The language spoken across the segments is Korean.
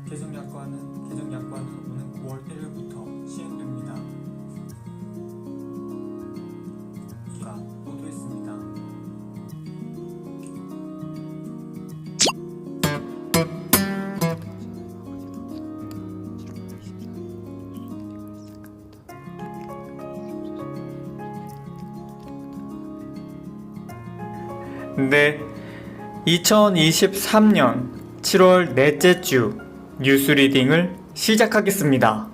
개정약관은 오는 9월 1일부터 시행됩니다. 가 보도했습니다. 네, 2023년 7월 넷째 주 뉴스 리딩을 시작하겠습니다.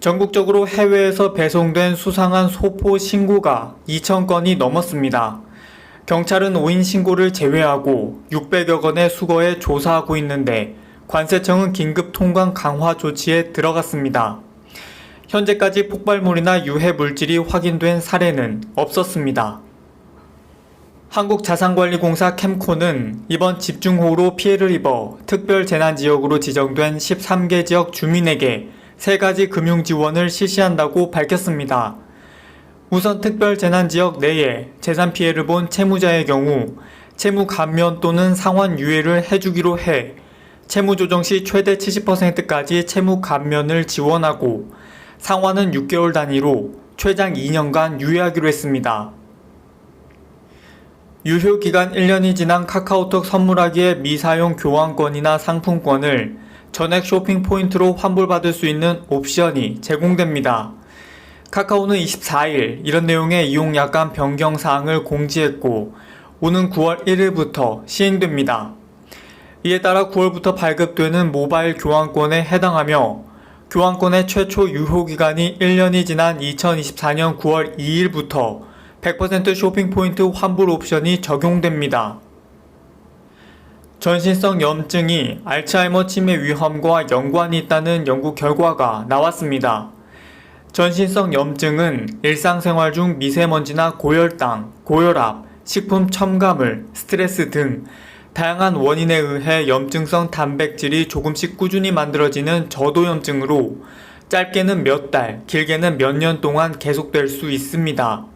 전국적으로 해외에서 배송된 수상한 소포 신고가 2,000건이 넘었습니다. 경찰은 5인 신고를 제외하고 600여 건의 수거에 조사하고 있는데 관세청은 긴급 통관 강화 조치에 들어갔습니다. 현재까지 폭발물이나 유해 물질이 확인된 사례는 없었습니다. 한국자산관리공사 캠코는 이번 집중호우로 피해를 입어 특별재난지역으로 지정된 13개 지역 주민에게 3가지 금융지원을 실시한다고 밝혔습니다. 우선 특별재난지역 내에 재산 피해를 본 채무자의 경우 채무 감면 또는 상환 유예를 해주기로 해 채무 조정 시 최대 70%까지 채무 감면을 지원하고 상환은 6개월 단위로 최장 2년간 유예하기로 했습니다. 유효기간 1년이 지난 카카오톡 선물하기의 미사용 교환권이나 상품권을 전액 쇼핑 포인트로 환불받을 수 있는 옵션이 제공됩니다. 카카오는 24일 이런 내용의 이용 약관 변경 사항을 공지했고 오는 9월 1일부터 시행됩니다. 이에 따라 9월부터 발급되는 모바일 교환권에 해당하며 교환권의 최초 유효기간이 1년이 지난 2024년 9월 2일부터 100% 쇼핑 포인트 환불 옵션이 적용됩니다. 전신성 염증이 알츠하이머 치매 위험과 연관이 있다는 연구 결과가 나왔습니다. 전신성 염증은 일상생활 중 미세먼지나 고혈당, 고혈압, 식품 첨가물, 스트레스 등 다양한 원인에 의해 염증성 단백질이 조금씩 꾸준히 만들어지는 저도염증으로 짧게는 몇 달, 길게는 몇 년 동안 계속될 수 있습니다.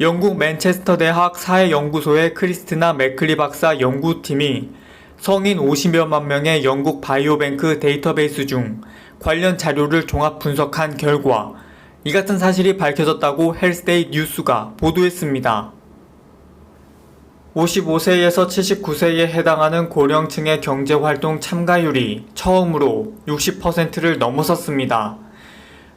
영국 맨체스터 대학 사회연구소의 크리스티나 맥클리 박사 연구팀이 성인 50여만 명의 영국 바이오뱅크 데이터베이스 중 관련 자료를 종합 분석한 결과 이 같은 사실이 밝혀졌다고 헬스데이 뉴스가 보도했습니다. 55세에서 79세에 해당하는 고령층의 경제활동 참가율이 처음으로 60%를 넘어섰습니다.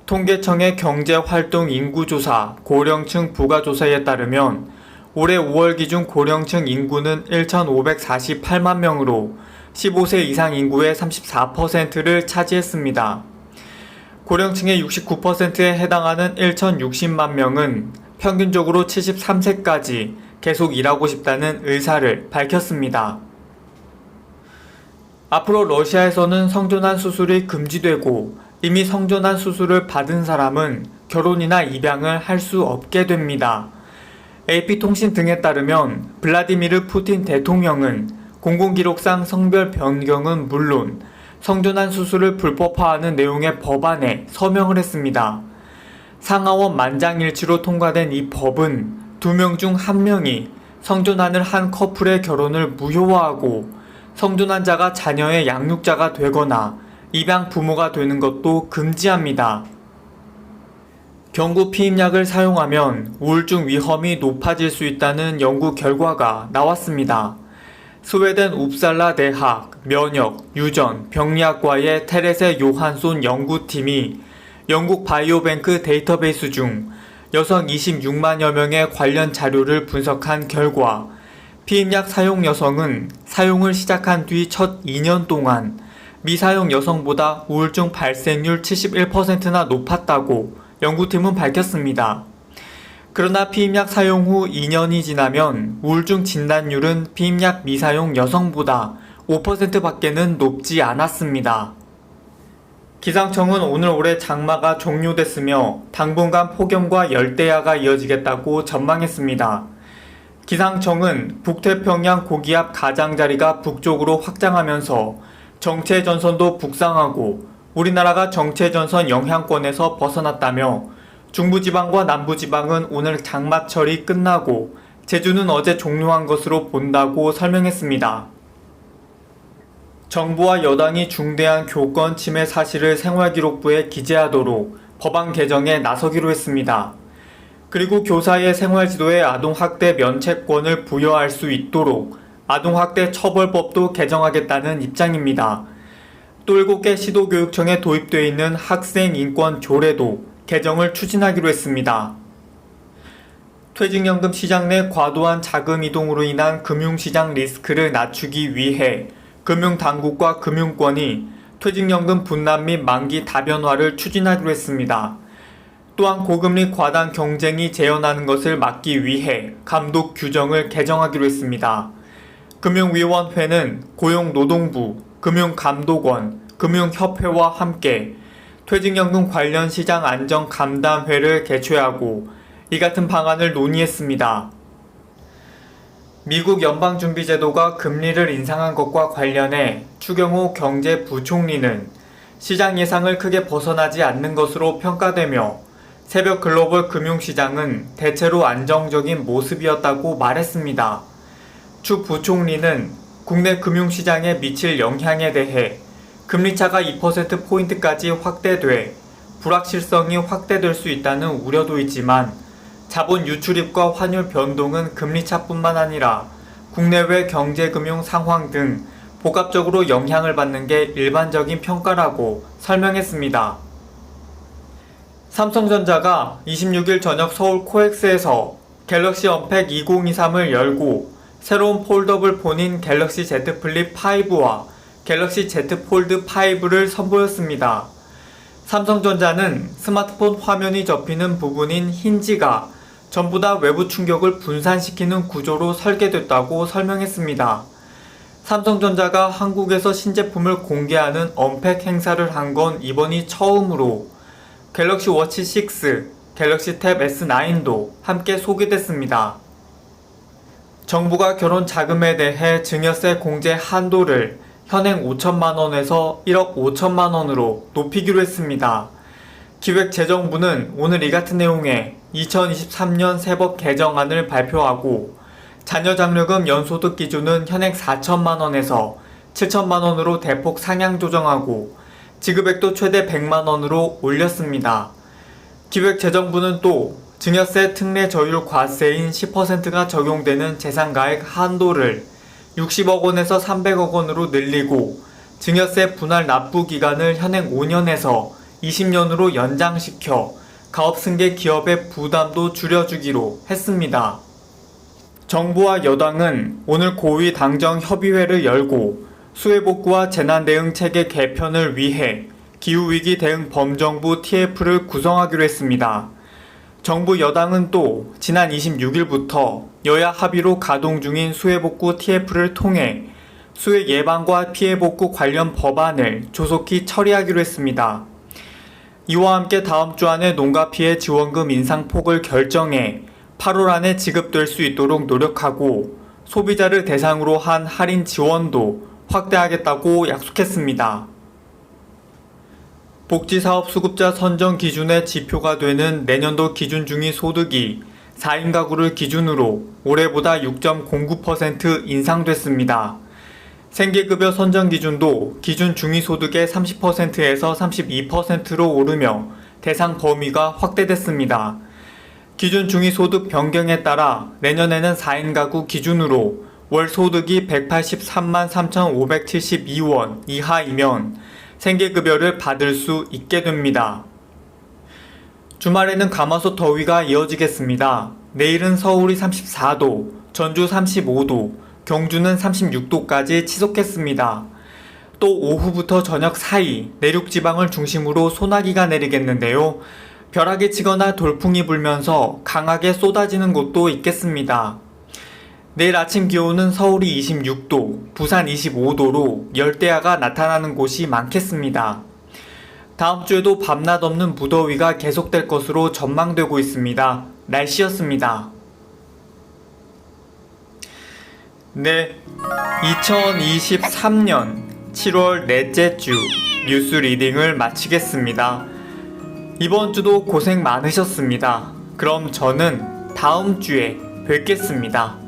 통계청의 경제활동 인구조사 고령층 부가조사에 따르면 올해 5월 기준 고령층 인구는 1,548만 명으로 15세 이상 인구의 34%를 차지했습니다. 고령층의 69%에 해당하는 1,060만 명은 평균적으로 73세까지 계속 일하고 싶다는 의사를 밝혔습니다. 앞으로 러시아에서는 성전환 수술이 금지되고 이미 성전환 수술을 받은 사람은 결혼이나 입양을 할 수 없게 됩니다. AP통신 등에 따르면 블라디미르 푸틴 대통령은 공공기록상 성별 변경은 물론 성전환 수술을 불법화하는 내용의 법안에 서명을 했습니다. 상하원 만장일치로 통과된 이 법은 2명 중 1명이 성전환을 한 커플의 결혼을 무효화하고 성전환자가 자녀의 양육자가 되거나 입양 부모가 되는 것도 금지합니다. 경구 피임약을 사용하면 우울증 위험이 높아질 수 있다는 연구 결과가 나왔습니다. 스웨덴 웁살라 대학 면역, 유전, 병리학과의 테레세 요한손 연구팀이 영국 바이오뱅크 데이터베이스 중 여성 26만여 명의 관련 자료를 분석한 결과 피임약 사용 여성은 사용을 시작한 뒤 첫 2년 동안 미사용 여성보다 우울증 발생률 71%나 높았다고 연구팀은 밝혔습니다. 그러나 피임약 사용 후 2년이 지나면 우울증 진단율은 피임약 미사용 여성보다 5%밖에는 높지 않았습니다. 기상청은 오늘 올해 장마가 종료됐으며 당분간 폭염과 열대야가 이어지겠다고 전망했습니다. 기상청은 북태평양 고기압 가장자리가 북쪽으로 확장하면서 정체전선도 북상하고 우리나라가 정체전선 영향권에서 벗어났다며 중부지방과 남부지방은 오늘 장마철이 끝나고 제주는 어제 종료한 것으로 본다고 설명했습니다. 정부와 여당이 중대한 교권 침해 사실을 생활기록부에 기재하도록 법안 개정에 나서기로 했습니다. 그리고 교사의 생활지도에 아동학대 면책권을 부여할 수 있도록 아동학대 처벌법도 개정하겠다는 입장입니다. 또 7개 시도교육청에 도입되어 있는 학생인권 조례도 개정을 추진하기로 했습니다. 퇴직연금 시장 내 과도한 자금 이동으로 인한 금융시장 리스크를 낮추기 위해 금융당국과 금융권이 퇴직연금 분납 및 만기 다변화를 추진하기로 했습니다. 또한 고금리 과당 경쟁이 재현하는 것을 막기 위해 감독 규정을 개정하기로 했습니다. 금융위원회는 고용노동부, 금융감독원, 금융협회와 함께 퇴직연금 관련 시장 안정 감담회를 개최하고 이 같은 방안을 논의했습니다. 미국 연방준비제도가 금리를 인상한 것과 관련해 추경호 경제부총리는 시장 예상을 크게 벗어나지 않는 것으로 평가되며 새벽 글로벌 금융시장은 대체로 안정적인 모습이었다고 말했습니다. 추 부총리는 국내 금융시장에 미칠 영향에 대해 금리차가 2%포인트까지 확대돼 불확실성이 확대될 수 있다는 우려도 있지만 자본 유출입과 환율 변동은 금리차뿐만 아니라 국내외 경제금융 상황 등 복합적으로 영향을 받는 게 일반적인 평가라고 설명했습니다. 삼성전자가 26일 저녁 서울 코엑스에서 갤럭시 언팩 2023을 열고 새로운 폴더블 폰인 갤럭시 Z 플립 5와 갤럭시 Z 폴드 5를 선보였습니다. 삼성전자는 스마트폰 화면이 접히는 부분인 힌지가 전부 다 외부 충격을 분산시키는 구조로 설계됐다고 설명했습니다. 삼성전자가 한국에서 신제품을 공개하는 언팩 행사를 한 건 이번이 처음으로 갤럭시 워치 6, 갤럭시 탭 S9도 함께 소개됐습니다. 정부가 결혼 자금에 대해 증여세 공제 한도를 현행 5천만원에서 1억 5천만원으로 높이기로 했습니다. 기획재정부는 오늘 이 같은 내용의 2023년 세법 개정안을 발표하고 자녀장려금 연소득 기준은 현행 4천만원에서 7천만원으로 대폭 상향 조정하고 지급액도 최대 100만원으로 올렸습니다. 기획재정부는 또 증여세 특례 저율 과세인 10%가 적용되는 재산가액 한도를 60억 원에서 300억 원으로 늘리고 증여세 분할 납부 기간을 현행 5년에서 20년으로 연장시켜 가업 승계 기업의 부담도 줄여주기로 했습니다. 정부와 여당은 오늘 고위 당정 협의회를 열고 수해복구와 재난대응체계 개편을 위해 기후위기 대응 범정부 TF를 구성하기로 했습니다. 정부 여당은 또 지난 26일부터 여야 합의로 가동 중인 수해복구 TF를 통해 수해 예방과 피해복구 관련 법안을 조속히 처리하기로 했습니다. 이와 함께 다음 주 안에 농가피해 지원금 인상폭을 결정해 8월 안에 지급될 수 있도록 노력하고 소비자를 대상으로 한 할인 지원도 확대하겠다고 약속했습니다. 복지사업 수급자 선정 기준의 지표가 되는 내년도 기준 중위 소득이 4인 가구를 기준으로 올해보다 6.09% 인상됐습니다. 생계급여 선정 기준도 기준 중위소득의 30%에서 32%로 오르며 대상 범위가 확대됐습니다. 기준 중위소득 변경에 따라 내년에는 4인 가구 기준으로 월 소득이 183만 3,572원 이하이면 생계급여를 받을 수 있게 됩니다. 주말에는 가마솥 더위가 이어지겠습니다. 내일은 서울이 34도, 전주 35도, 경주는 36도까지 치솟겠습니다. 또 오후부터 저녁 사이 내륙지방을 중심으로 소나기가 내리겠는데요. 벼락이 치거나 돌풍이 불면서 강하게 쏟아지는 곳도 있겠습니다. 내일 아침 기온은 서울이 26도, 부산 25도로 열대야가 나타나는 곳이 많겠습니다. 다음 주에도 밤낮 없는 무더위가 계속될 것으로 전망되고 있습니다. 날씨였습니다. 네, 2023년 7월 넷째 주 뉴스 리딩을 마치겠습니다. 이번 주도 고생 많으셨습니다. 그럼 저는 다음 주에 뵙겠습니다.